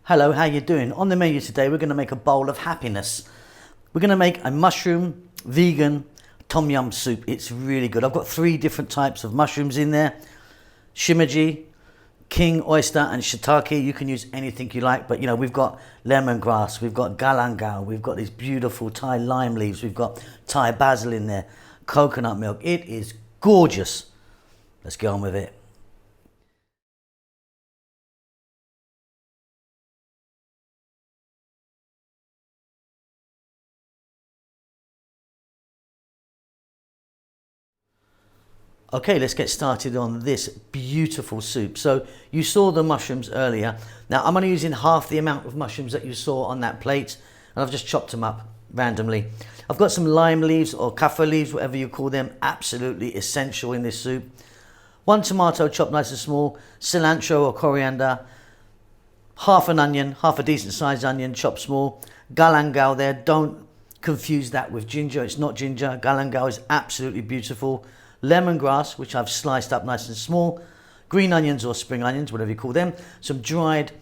Hello, how you doing? On the menu today, we're going to make a bowl of happiness. We're going to make a mushroom vegan tom yum soup. It's really good. I've got 3 different types of mushrooms in there. Shimeji, king oyster and shiitake. You can use anything you like, but you know, we've got lemongrass, we've got galangal, we've got these beautiful Thai lime leaves, we've got Thai basil in there, coconut milk. It is gorgeous. Let's get on with it. Okay, let's get started on this beautiful soup. So you saw the mushrooms earlier. Now I'm only using half the amount of mushrooms that you saw on that plate, and I've just chopped them up randomly. I've got some lime leaves or kaffir leaves, whatever you call them, absolutely essential in this soup. 1 tomato chopped nice and small, cilantro or coriander, half an onion, half a decent sized onion chopped small, galangal there. Don't confuse that with ginger, it's not ginger. Galangal is absolutely beautiful. Lemongrass, which I've sliced up nice and small, green onions or spring onions, whatever you call them, some dried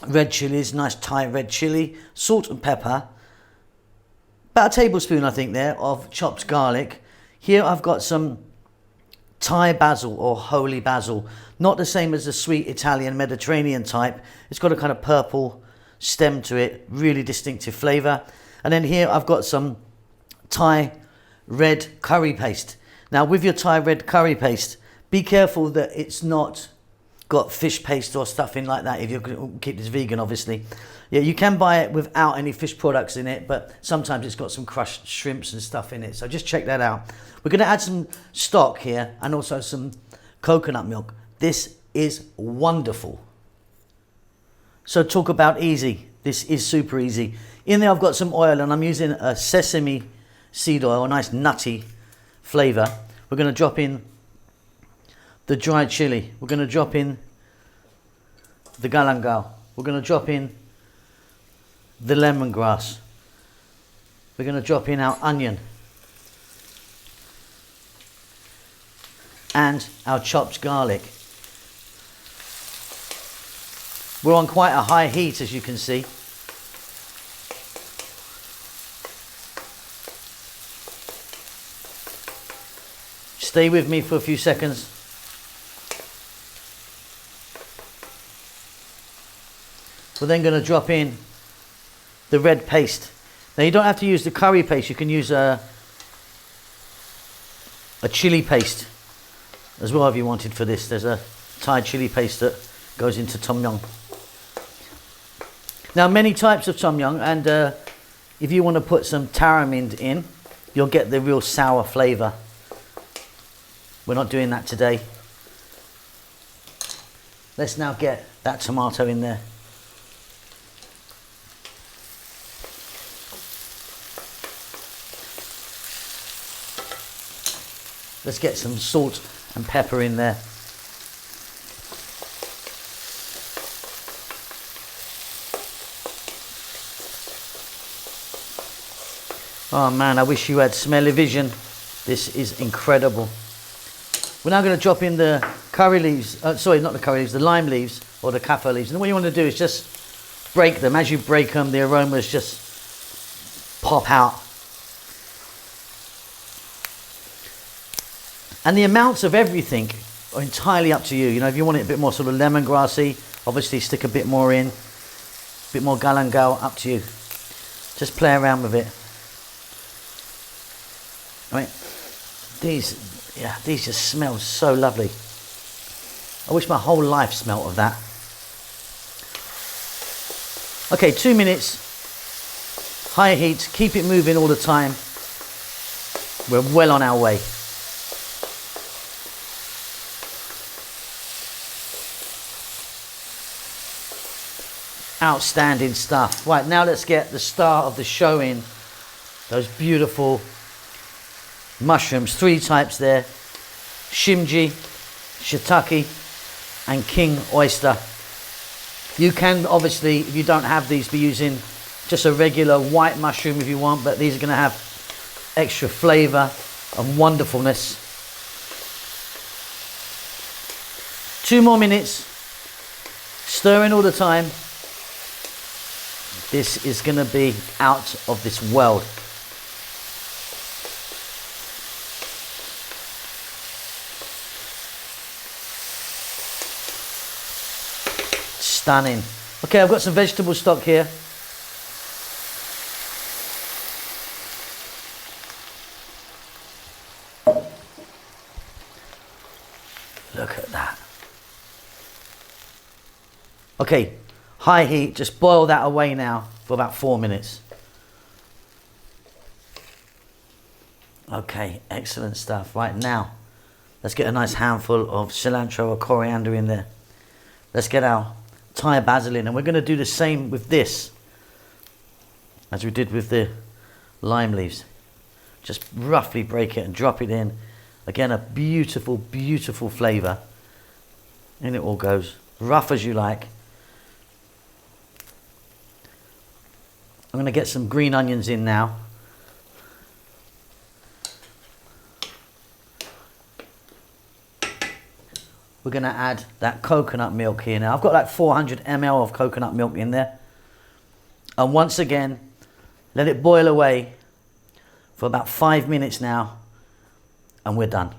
red chillies, nice Thai red chilli, salt and pepper, about a tablespoon I think there of chopped garlic. Here I've got some Thai basil or holy basil, not the same as the sweet Italian Mediterranean type. It's got a kind of purple stem to it, really distinctive flavour. And then here I've got some Thai red curry paste. Now with your Thai red curry paste, be careful that it's not got fish paste or stuff in like that if you're going to keep this vegan, obviously. Yeah, you can buy it without any fish products in it, but sometimes it's got some crushed shrimps and stuff in it, so just check that out. We're going to add some stock here and also some coconut milk. This is wonderful. So talk about easy. This is super easy. In there I've got some oil and I'm using a sesame seed oil, a nice nutty flavour. We're going to drop in the dried chilli. We're going to drop in the galangal. We're going to drop in the lemongrass. We're going to drop in our onion and our chopped garlic. We're on quite a high heat, as you can see. Stay with me for a few seconds. We're then going to drop in the red paste. Now you don't have to use the curry paste, you can use a chili paste as well if you wanted for this. There's a Thai chili paste that goes into tom yum. Now many types of tom yum, and if you want to put some tamarind in, you'll get the real sour flavour. We're not doing that today. Let's now get that tomato in there. Let's get some salt and pepper in there. Oh man, I wish you had smell-o-vision. This is incredible. We're now going to drop in the curry leaves, sorry, not the curry leaves, the lime leaves or the kaffir leaves. And what you want to do is just break them. As you break them, the aromas just pop out. And the amounts of everything are entirely up to you. You know, if you want it a bit more sort of lemongrassy, obviously stick a bit more in, a bit more galangal, up to you. Just play around with it. I mean, these just smell so lovely. I wish my whole life smelt of that. Okay, 2 minutes, high heat, keep it moving all the time. We're well on our way. Outstanding stuff. Right, now let's get the star of the show in. Those beautiful mushrooms, 3 types there: shimeji, shiitake and king oyster. You can obviously, if you don't have these, be using just a regular white mushroom if you want, but these are going to have extra flavour and wonderfulness. 2 more minutes, stirring all the time. This is going to be out of this world. Stunning. Okay, I've got some vegetable stock here. Look at that. Okay, high heat, just boil that away now for about 4 minutes. Okay, excellent stuff. Right now, let's get a nice handful of cilantro or coriander in there. Let's get our Thai basil in, and we're going to do the same with this as we did with the lime leaves. Just roughly break it and drop it in. Again, a beautiful, beautiful flavour. In it all goes. Rough as you like. I'm going to get some green onions in now. We're going to add that coconut milk here now. I've got like 400 ml of coconut milk in there. And once again, let it boil away for about 5 minutes now. And we're done.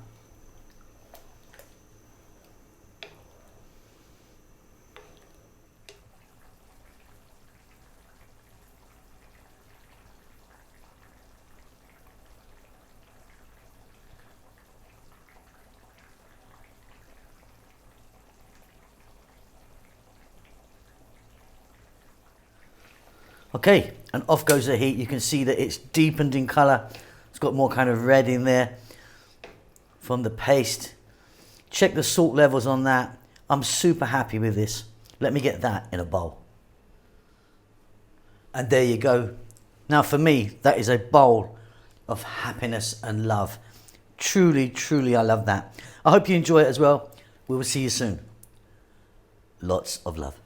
Okay, and off goes the heat. You can see that it's deepened in colour. It's got more kind of red in there from the paste. Check the salt levels on that. I'm super happy with this. Let me get that in a bowl. And there you go. Now for me, that is a bowl of happiness and love. Truly, truly, I love that. I hope you enjoy it as well. We will see you soon. Lots of love.